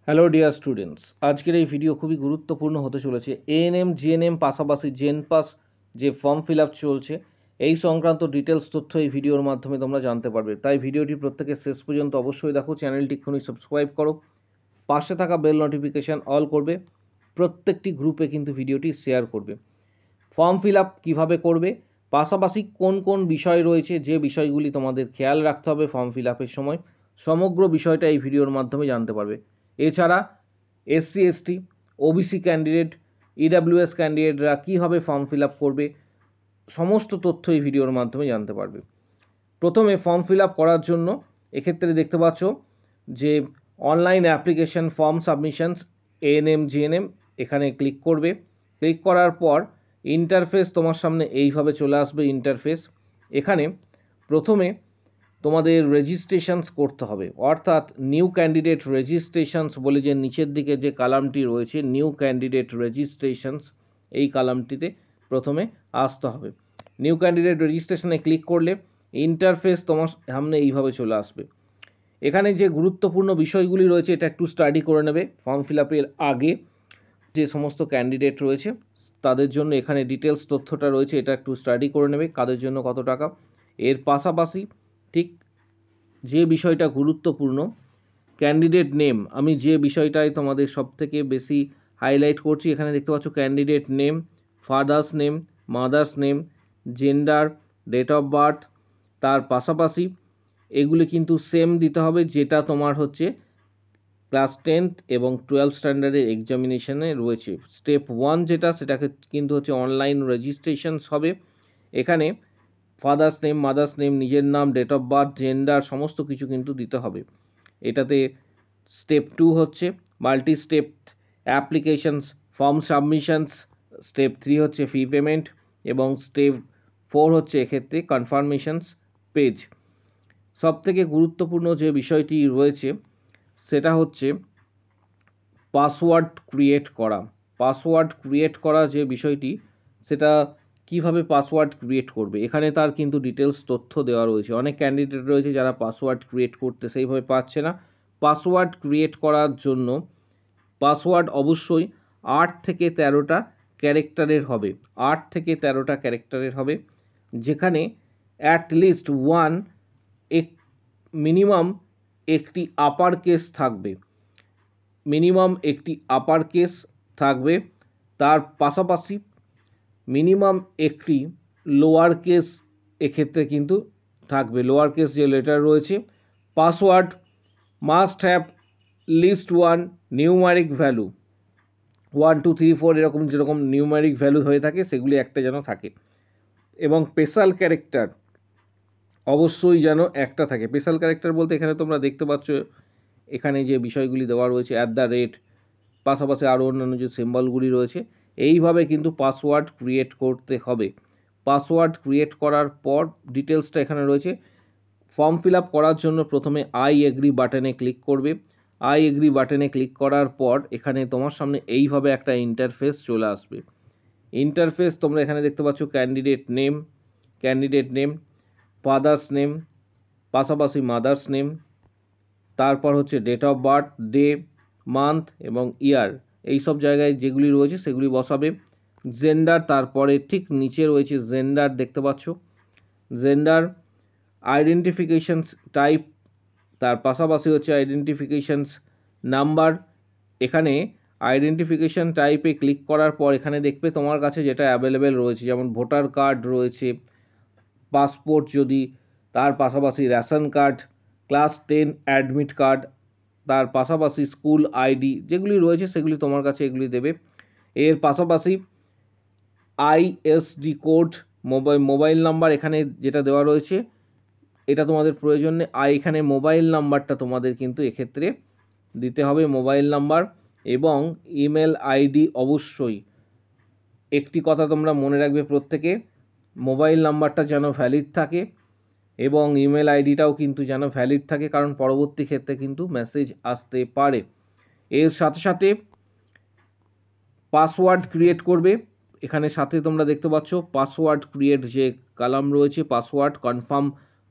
Hello dear students, আজকের এই video খুবই গুরুত্বপূর্ণ হতে চলেছে। এএনএম জিএনএম পাশাপাশি জেনপাস যে ফর্ম ফিল আপ চলছে এই সংক্রান্ত ডিটেলস তথ্য এই ভিডিওর মাধ্যমে তোমরা জানতে পারবে। তাই ভিডিওটি প্রত্যেকে শেষ পর্যন্ত অবশ্যই দেখো, চ্যানেলটি এক্ষুনি সাবস্ক্রাইব করো, পাশে থাকা বেল নোটিফিকেশান অল করবে, প্রত্যেকটি গ্রুপে কিন্তু ভিডিওটি শেয়ার করবে। ফর্ম ফিল আপ কীভাবে করবে, পাশাপাশি কোন কোন বিষয় রয়েছে যে বিষয়গুলি তোমাদের খেয়াল রাখতে হবে ফর্ম ফিল আপের সময়, সমগ্র বিষয়টা এই ভিডিওর মাধ্যমে জানতে পারবে। এছাড়া SC ST OBC candidate EWS ক্যান্ডিডেটরা কীভাবে ফর্ম ফিল আপ করবে সমস্ত তথ্য এই ভিডিওর মাধ্যমে জানতে পারবে। প্রথমে ফর্ম ফিল আপ করার জন্য এক্ষেত্রে দেখতে পাচ্ছ যে online application form submissions ANM GNM, এখানে ক্লিক করবে। ক্লিক করার পর ইন্টারফেস তোমার সামনে এইভাবে চলে আসবে। ইন্টারফেস এখানে প্রথমে তোমাদের রেজিস্ট্রেশনস করতে হবে, অর্থাৎ নিউ ক্যান্ডিডেট রেজিস্ট্রেশনস বলে যে নিচের দিকে যে কলামটি রয়েছে নিউ ক্যান্ডিডেট রেজিস্ট্রেশনস, এই কলামটিতে প্রথমে আসতে হবে। নিউ ক্যান্ডিডেট রেজিস্ট্রেশনে ক্লিক করলে ইন্টারফেস তোমার সামনে এইভাবে চলে আসবে। এখানে যে গুরুত্বপূর্ণ বিষয়গুলি রয়েছে এটা একটু স্টাডি করে নেবে। ফর্ম ফিল আপের আগে যে সমস্ত ক্যান্ডিডেট রয়েছে তাদের জন্য এখানে ডিটেলস তথ্যটা রয়েছে, এটা একটু স্টাডি করে নেবে, কাদের জন্য কত টাকা। এর পাশাপাশি ঠিক যে বিষয়টা গুরুত্বপূর্ণ ক্যান্ডিডেট নেম, আমি যে বিষয়টাই তোমাদের সব থেকে বেশি হাইলাইট করছি, এখানে দেখতে পাচ্ছ candidate name, father's name, mother's name, gender, date of birth, তার পাশাপাশি এগুলি কিন্তু সেম দিতে হবে যেটা তোমার হচ্ছে ক্লাস 10th এবং 12 স্ট্যান্ডার্ডের এক্সামিনেশনে রয়েছে। স্টেপ 1 যেটা সেটাকে কিন্তু হচ্ছে অনলাইন রেজিস্ট্রেশনস হবে। এখানে ফাদার্স নেম, মাদার্স নেম, নিজের নাম, ডেট অফ বার্থ, জেন্ডার সমস্ত কিছু কিন্তু দিতে হবে। এটাতে স্টেপ 2 হচ্ছে multi step applications form submissions, step 3 হচ্ছে ফি পেমেন্ট এবং স্টেপ 4 হচ্ছে এক্ষেত্রে কনফার্মেশনস পেজ। সবথেকে গুরুত্বপূর্ণ যে বিষয়টি রয়েছে সেটা হচ্ছে পাসওয়ার্ড ক্রিয়েট করা। পাসওয়ার্ড ক্রিয়েট করা যে বিষয়টি, সেটা কিভাবে পাসওয়ার্ড ক্রিয়েট করবে এখানে তার কিন্তু ডিটেলস তথ্য দেওয়া রয়েছে। অনেক ক্যান্ডিডেট রয়েছে যারা পাসওয়ার্ড ক্রিয়েট করতে সেইভাবে পারছে না। পাসওয়ার্ড ক্রিয়েট করার জন্য পাসওয়ার্ড অবশ্যই 8 থেকে 13টা ক্যারেক্টারের হবে। 8 থেকে 13টা ক্যারেক্টারের হবে, যেখানে অ্যাটলিস্ট মিনিমাম একটি আপার কেস থাকবে। মিনিমাম একটি আপার কেস থাকবে, তার পাশাপাশি মিনিমাম একটি লোয়ার কেস এক্ষেত্রে কিন্তু থাকবে। লোয়ার কেস যে লেটার রয়েছে, password must have least one numeric value, 1 2 3 4 এরকম যেরকম নিউমারিক ভ্যালু হয়ে থাকে সেগুলি একটা যেন থাকে, এবং স্পেশাল ক্যারেক্টার অবশ্যই যেন একটা থাকে। স্পেশাল ক্যারেক্টার বলতে এখানে তোমরা দেখতে পাচ্ছ এখানে যে বিষয়গুলি দেওয়া রয়েছে @, পাশাপাশি আরও অন্যান্য যে সিম্বলগুলি রয়েছে, এইভাবে কিন্তু পাসওয়ার্ড ক্রিয়েট করতে হবে। পাসওয়ার্ড ক্রিয়েট করার পর ডিটেলসটা এখানে রয়েছে। ফর্ম ফিল আপ করার জন্য প্রথমে আই এগ্রি বাটনে ক্লিক করবে। আই এগ্রি বাটনে ক্লিক করার পর এখানে তোমার সামনে এইভাবে একটা ইন্টারফেস চলে আসবে। ইন্টারফেস তোমরা এখানে দেখতে পাচ্ছ ক্যান্ডিডেট নেম, ফাদার্স নেম, পাশাপাশি মাদার্স নেম, তারপর হচ্ছে date of birth, day, month এবং ইয়ার, এই সব জায়গায় যেগুলি রয়েছে সেগুলি বসাবে। জেন্ডার, তারপরে ঠিক নিচে রয়েছে জেন্ডার দেখতে পাচ্ছ, জেন্ডার, আইডেন্টিফিকেশনস টাইপ, তার পাশাপাশি হচ্ছে আইডেন্টিফিকেশনস নাম্বার। এখানে আইডেন্টিফিকেশন টাইপে ক্লিক করার পর এখানে দেখবে তোমার কাছে যেটা অ্যাভেলেবেল রয়েছে, যেমন ভোটার কার্ড রয়েছে, পাসপোর্ট যদি, তার পাশাপাশি ration card, class 10 admit card, তার পাশাপাশি স্কুল আইডি যেগুলি রয়েছে সেগুলি তোমার কাছে এগুলি দেবে। এর পাশাপাশি আইএসডি কোড, মোবাইল নাম্বার এখানে যেটা দেওয়া রয়েছে এটা তোমাদের প্রয়োজন নেই। এখানে মোবাইল নাম্বারটা তোমাদের কিন্তু এক্ষেত্রে দিতে হবে, মোবাইল নাম্বার এবং ইমেল আইডি। অবশ্যই একটি কথা তোমরা মনে রাখবে প্রত্যেকে, মোবাইল নাম্বারটা যেন ভ্যালিড থাকে এবং ইমেল আইডিটাও কিন্তু যেন ভ্যালিড থাকে, কারণ পরবর্তী ক্ষেত্রে কিন্তু মেসেজ আসতে পারে। এর সাথে সাথে পাসওয়ার্ড ক্রিয়েট করবে। এখানে সাথে তোমরা দেখতে পাচ্ছ পাসওয়ার্ড ক্রিয়েট যে কলাম রয়েছে, পাসওয়ার্ড কনফার্ম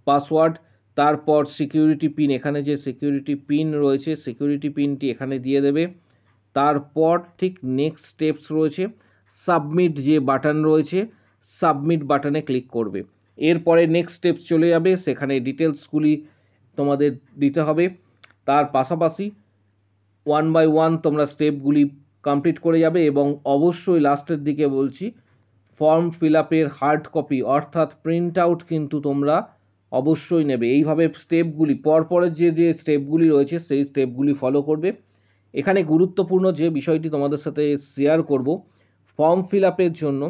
পাসওয়ার্ড, তারপর সিকিউরিটি পিন, এখানে যে সিকিউরিটি পিন রয়েছে সিকিউরিটি পিনটি এখানে দিয়ে দেবে। তারপর ঠিক নেক্সট স্টেপস রয়েছে, সাবমিট যে বাটন রয়েছে সাবমিট বাটনে ক্লিক করবে। এরপরে নেক্সট স্টেপস চলে যাবে, সেখানে ডিটেলসগুলি তোমাদের দিতে হবে। তার পাশাপাশি 1 বাই 1 তোমরা স্টেপগুলি কমপ্লিট করে যাবে এবং অবশ্যই লাস্টের দিকে বলছি ফর্ম ফিল আপের হার্ড কপি অর্থাৎ প্রিন্ট আউট কিন্তু তোমরা অবশ্যই নেবে। এইভাবে স্টেপগুলি পরপরের যে স্টেপগুলি রয়েছে সেই স্টেপগুলি ফলো করবে। এখানে গুরুত্বপূর্ণ যে বিষয়টি তোমাদের সাথে শেয়ার করব, ফর্ম ফিল আপের জন্য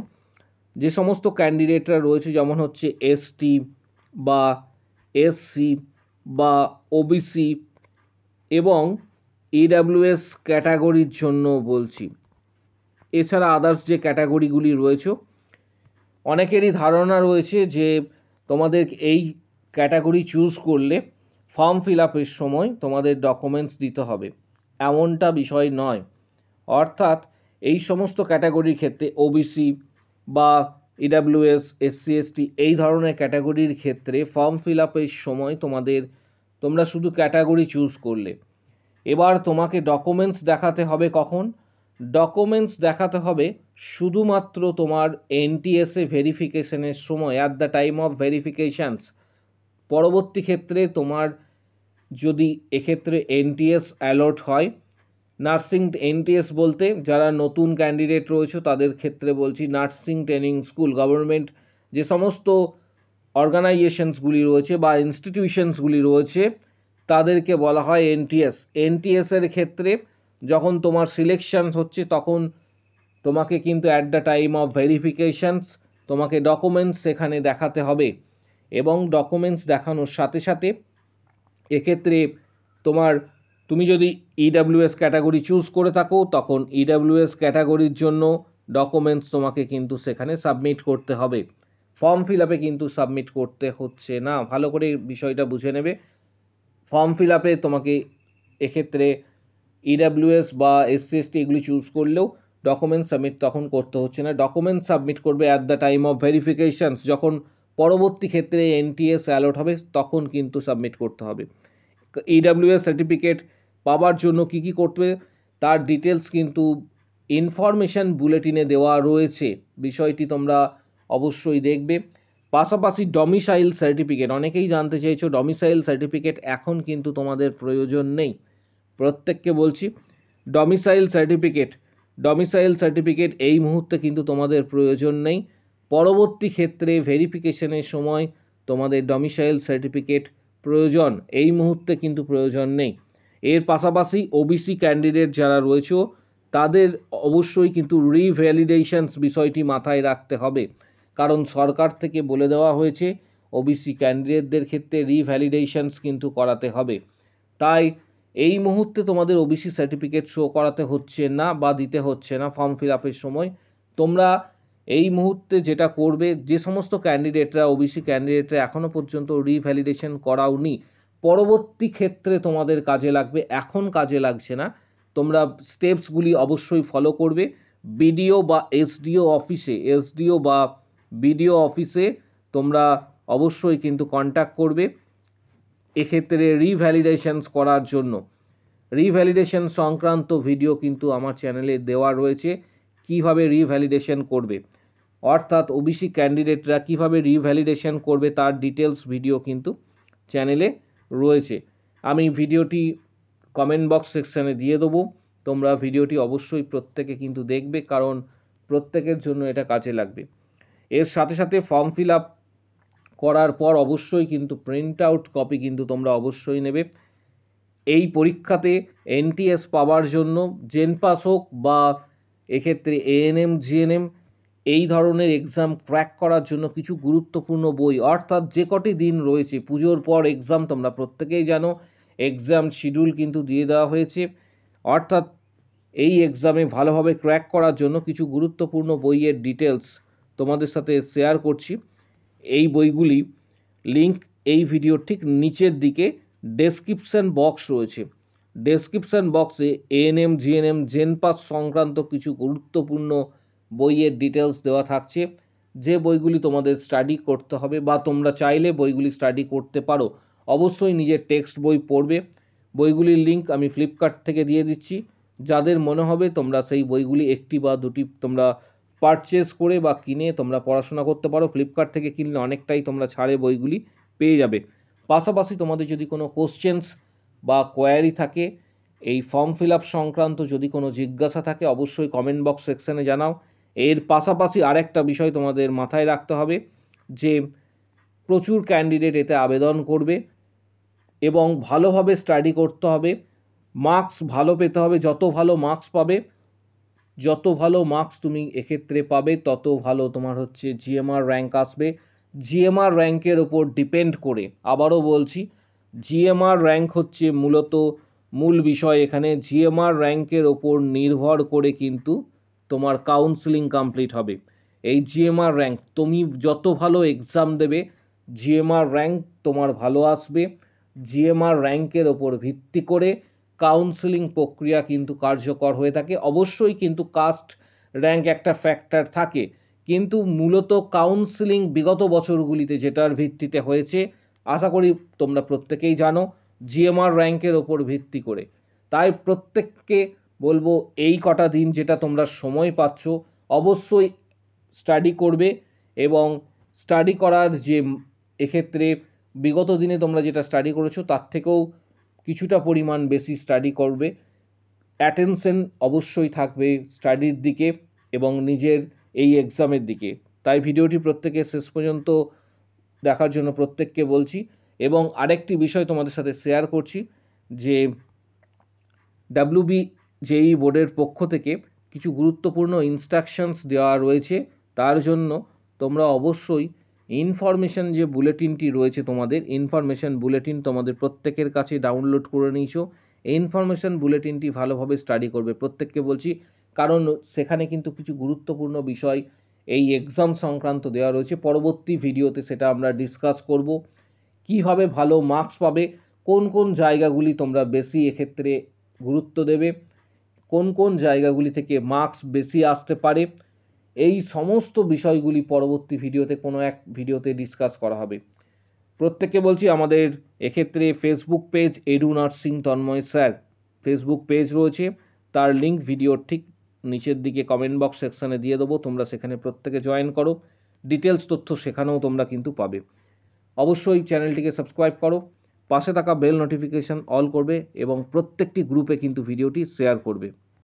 যে সমস্ত ক্যান্ডিডেটরা রয়েছে, যেমন হচ্ছে এসটি বা এসসি বা ওবিসি এবং ইডাব্লিউএস ক্যাটাগরির জন্য বলছি, এছাড়া আদার্স যে ক্যাটাগরিগুলি রয়েছে, অনেকেরই ধারণা রয়েছে যে তোমাদের এই ক্যাটাগরি চুজ করলে ফর্ম ফিল আপের সময় তোমাদের ডকুমেন্টস দিতে হবে। এমনটা বিষয় নয়। অর্থাৎ এই সমস্ত ক্যাটাগরির ক্ষেত্রে ওবিসি বা ইডাব্লিউএস, এসসি, এসটি এই ধরনের ক্যাটাগরির ক্ষেত্রে ফর্ম ফিল আপের সময় তোমরা শুধু ক্যাটাগরি চুজ করলে, এবার তোমাকে ডকুমেন্টস দেখাতে হবে কখন? ডকুমেন্টস দেখাতে হবে শুধুমাত্র তোমার এনটিএসএ ভেরিফিকেশনের সময়, at the time of verifications. পরবর্তী ক্ষেত্রে তোমার যদি এক্ষেত্রে এনটিএস অ্যালট হয়, নার্সিং এনটিএস বলতে যারা নতুন ক্যান্ডিডেট রয়েছে তাদের ক্ষেত্রে বলছি, নার্সিং ট্রেনিং স্কুল, গভর্নমেন্ট যে সমস্ত অর্গানাইজেশনসগুলি রয়েছে বা ইনস্টিটিউশনসগুলি রয়েছে তাদেরকে বলা হয় এনটিএস। এনটিএসের ক্ষেত্রে যখন তোমার সিলেকশন হচ্ছে তখন তোমাকে কিন্তু at the time of verifications তোমাকে ডকুমেন্টস সেখানে দেখাতে হবে এবং ডকুমেন্টস দেখানোর সাথে সাথে এক্ষেত্রে তুমি যদি ইডাব্লিউএস ক্যাটাগরি চুজ করে থাকো তখন ইডাব্লিউএস ক্যাটাগরির জন্য ডকুমেন্টস তোমাকে কিন্তু সেখানে সাবমিট করতে হবে। ফর্ম ফিল আপে কিন্তু সাবমিট করতে হচ্ছে না, ভালো করে বিষয়টা বুঝে নেবে। ফর্ম ফিল আপে তোমাকে এক্ষেত্রে ইডাব্লিউএস বা এসসি এসটি এগুলি চুজ করলেও ডকুমেন্ট সাবমিট তখন করতে হচ্ছে না। ডকুমেন্ট সাবমিট করবে at the time of verifications, যখন পরবর্তী ক্ষেত্রে এনটিএস অ্যালট হবে তখন কিন্তু সাবমিট করতে হবে। ইডাব্লিউএস সার্টিফিকেট পাওয়ার জন্য কি কি করতে তার ডিটেলস কিন্তু ইনফরমেশন বুলেটিনে দেওয়া রয়েছে, বিষয়টি তোমরা অবশ্যই দেখবে। পাশাপাশি ডমিসাইল সার্টিফিকেট, অনেকেই জানতে চাইছো ডমিসাইল সার্টিফিকেট এখন কিন্তু তোমাদের প্রয়োজন নেই। প্রত্যেককে বলছি ডমিসাইল সার্টিফিকেট এই মুহূর্তে কিন্তু তোমাদের প্রয়োজন নেই। পরবর্তী ক্ষেত্রে ভেরিফিকেশনের সময় তোমাদের ডমিসাইল সার্টিফিকেট প্রয়োজন, এই মুহূর্তে কিন্তু প্রয়োজন নেই। এর পাশাপাশি ওবিসি ক্যান্ডিডেট যারা রয়েছে তাদের অবশ্যই কিন্তু রিভ্যালিডেশনস বিষয়টি মাথায় রাখতে হবে, কারণ সরকার থেকে বলে দেওয়া হয়েছে ওবিসি ক্যান্ডিডেটদের ক্ষেত্রে রিভ্যালিডেশনস কিন্তু করাতে হবে। তাই এই মুহূর্তে তোমাদের ওবিসি সার্টিফিকেট শো করাতে হচ্ছে না বা দিতে হচ্ছে না ফর্ম ফিল আপের সময়। তোমরা এই মুহূর্তে যেটা করবে, যে সমস্ত ক্যান্ডিডেটরা ওবিসি ক্যান্ডিডেটরা এখনও পর্যন্ত রিভ্যালিডেশন করাওনি, পরবর্তী ক্ষেত্রে তোমাদের কাজে লাগবে, এখন কাজে লাগছে না। তোমরা স্টেপসগুলি অবশ্যই ফলো করবে। বিডিও বা এসডিও বা বিডিও অফিসে তোমরা অবশ্যই কিন্তু কন্ট্যাক্ট করবে এক্ষেত্রে রিভ্যালিডেশনস করার জন্য। রিভ্যালিডেশন সংক্রান্ত ভিডিও কিন্তু আমার চ্যানেলে দেওয়া রয়েছে, কিভাবে রিভ্যালিডেশন করবে, অর্থাৎ ওবিসি ক্যান্ডিডেটরা কিভাবে রিভ্যালিডেশন করবে তার ডিটেলস ভিডিও কিন্তু চ্যানেলে রয়েছে। আমি ভিডিওটি কমেন্ট বক্স সেকশানে দিয়ে দেবো, তোমরা ভিডিওটি অবশ্যই প্রত্যেকে কিন্তু দেখবে, কারণ প্রত্যেকের জন্য এটা কাজে লাগবে। এর সাথে সাথে ফর্ম ফিল আপ করার পর অবশ্যই কিন্তু প্রিন্ট আউট কপি কিন্তু তোমরা অবশ্যই নেবে। এই পরীক্ষাতে এনটিএস পাওয়ার জন্য জেনপাস হোক বা এক্ষেত্রে এএনএম জিএনএম এই ধরনের এক্সাম ক্র্যাক করার জন্য কিছু গুরুত্বপূর্ণ বই, অর্থাৎ যে কটি দিন রয়েছে পুজোর পর এক্সাম, তোমরা প্রত্যেকেই জানো এক্সাম শিডিউল কিন্তু দিয়ে দেওয়া হয়েছে, অর্থাৎ এই এক্সামে ভালোভাবে ক্র্যাক করার জন্য কিছু গুরুত্বপূর্ণ বইয়ের ডিটেলস তোমাদের সাথে শেয়ার করছি। এই বইগুলি লিঙ্ক এই ভিডিওর ঠিক নিচের দিকে ডেসক্রিপশন বক্স রয়েছে। ডেসক্রিপশন বক্সে এএনএম জিএনএম জেনপাস সংক্রান্ত কিছু গুরুত্বপূর্ণ বইয়ের ডিটেলস দেওয়া থাকছে, যে বইগুলি তোমাদের স্টাডি করতে হবে বা তোমরা চাইলে বইগুলি স্টাডি করতে পারো। অবশ্যই নিজের টেক্সট বই পড়বে। বইগুলির লিঙ্ক আমি ফ্লিপকার্ট থেকে দিয়ে দিচ্ছি। যাদের মনে হবে তোমরা সেই বইগুলি একটি বা দুটি তোমরা পারচেস করে বা কিনে তোমরা পড়াশোনা করতে পারো। ফ্লিপকার্ট থেকে কিনলে অনেকটাই তোমরা ছাড়ে বইগুলি পেয়ে যাবে। পাশাপাশি তোমাদের যদি কোনো কোশ্চেন্স বা কোয়ারি থাকে, এই ফর্ম ফিল আপ সংক্রান্ত যদি কোনো জিজ্ঞাসা থাকে, অবশ্যই কমেন্ট বক্স সেকশনে জানাও। এর পাশাপাশি আরেকটা বিষয় তোমাদের মাথায় রাখতে হবে যে প্রচুর ক্যান্ডিডেট এতে আবেদন করবে এবং ভালোভাবে স্টাডি করতে হবে। মার্কস ভালো পেতে হবে। যত ভালো মার্কস পাবে, যত ভালো মার্কস তুমি এক্ষেত্রে পাবে, তত ভালো তোমার হচ্ছে জিএমআর র্যাঙ্ক আসবে। জিএমআর র্যাঙ্কের ওপর ডিপেন্ড করে, আবারও বলছি, জিএমআর র্যাঙ্ক হচ্ছে মূলত মূল বিষয় এখানে। জিএমআর র্যাঙ্কের ওপর নির্ভর করে কিন্তু তোমার কাউন্সেলিং কমপ্লিট হবে। এই জিএমআর র্যাঙ্ক, তুমি যত ভালো এক্সাম দেবে, জিএমআর র্যাঙ্ক তোমার ভালো আসবে। জিএমআর র্যাঙ্কের ওপর ভিত্তি করে কাউন্সেলিং প্রক্রিয়া কিন্তু কার্যকর হয়ে থাকে। অবশ্যই কিন্তু কাস্ট র্যাঙ্ক একটা ফ্যাক্টর থাকে, কিন্তু মূলত কাউন্সেলিং বিগত বছরগুলিতে যেটার ভিত্তিতে হয়েছে, আশা করি তোমরা প্রত্যেকেই জানো, জিএমআর র্যাঙ্কের ওপর ভিত্তি করে। তাই প্রত্যেককে বলবো, এই কটা দিন যেটা তোমরা সময় পাচ্ছ, অবশ্যই স্টাডি করবে এবং স্টাডি করার যে এক্ষেত্রে বিগত দিনে তোমরা যেটা স্টাডি করেছো তার থেকেও কিছুটা পরিমাণ বেশি স্টাডি করবে। অ্যাটেনশন অবশ্যই থাকবে স্টাডির দিকে এবং নিজের এই এক্সামের দিকে। তাই ভিডিওটি প্রত্যেকে শেষ পর্যন্ত দেখার জন্য প্রত্যেককে বলছি। এবং আরেকটি বিষয় তোমাদের সাথে শেয়ার করছি যে WBJEE বোর্ডের পক্ষ থেকে কিছু গুরুত্বপূর্ণ ইনস্ট্রাকশনস দেওয়া রয়েছে। তার জন্য তোমরা অবশ্যই ইনফরমেশন যে বুলেটিনটি রয়েছে, তোমাদের ইনফরমেশন বুলেটিন তোমাদের প্রত্যেকের কাছে ডাউনলোড করে নিয়েছো। এই ইনফরমেশন বুলেটিনটি ভালোভাবে স্টাডি করবে, প্রত্যেককে বলছি, কারণ সেখানে কিন্তু কিছু গুরুত্বপূর্ণ বিষয় এই এক্সাম সংক্রান্ত দেওয়া রয়েছে। পরবর্তী ভিডিওতে সেটা আমরা ডিসকাস করব। কিভাবে ভালো মার্কস পাবে, কোন কোন জায়গাগুলি তোমরা বেশি এক্ষেত্রে গুরুত্ব দেবে, কোন কোন জায়গাগুলি থেকে মার্কস বেশি আসতে পারে, এই সমস্ত বিষয়গুলি পরবর্তী ভিডিওতে কোনো এক ভিডিওতে ডিসকাস করা হবে। প্রত্যেককে বলছি, আমাদের এক্ষেত্রে Facebook page edu nursing Tanmay sir Facebook page রয়েছে, তার লিঙ্ক ভিডিওর ঠিক নিচের দিকে কমেন্ট বক্স সেকশনে দিয়ে দেবো। তোমরা সেখানে প্রত্যেকে জয়েন করো, ডিটেলস তথ্য সেখানেও তোমরা কিন্তু পাবে। অবশ্যই চ্যানেলটিকে সাবস্ক্রাইব করো, পাশে থাকা বেল নোটিফিকেশন অল করবে এবং প্রত্যেকটি গ্রুপে কিন্তু ভিডিওটি শেয়ার করবে।